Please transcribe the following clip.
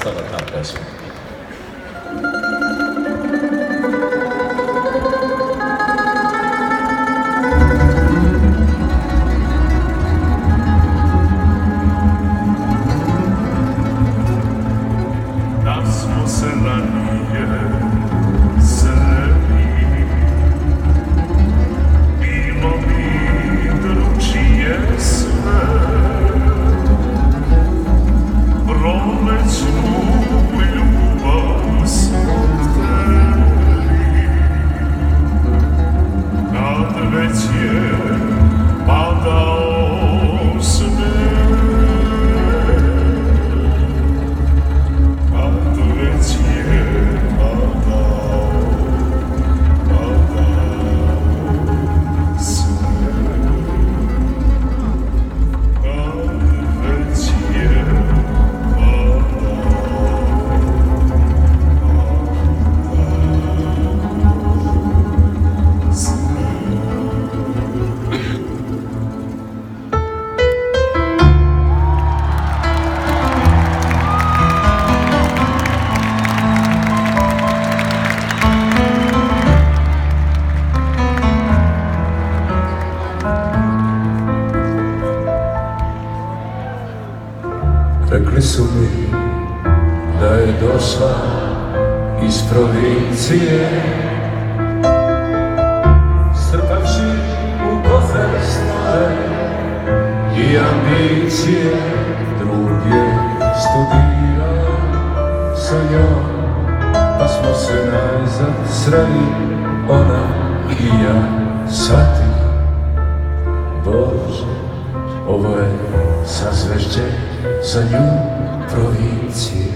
nastala ta pesma. Da smo se ranije sreli, bilo bi drugčije sve. Prolećnu ljubav smo hteli, kad već je padao sneg. Rekli su mi da je došla iz provincije, strpavši u kofer snove i ambicije. Drug je studirao sa njom, pa smo se najzad sreli, ona i ja. Shvatih, Bože, ovo je sazvežđe za nju provincije.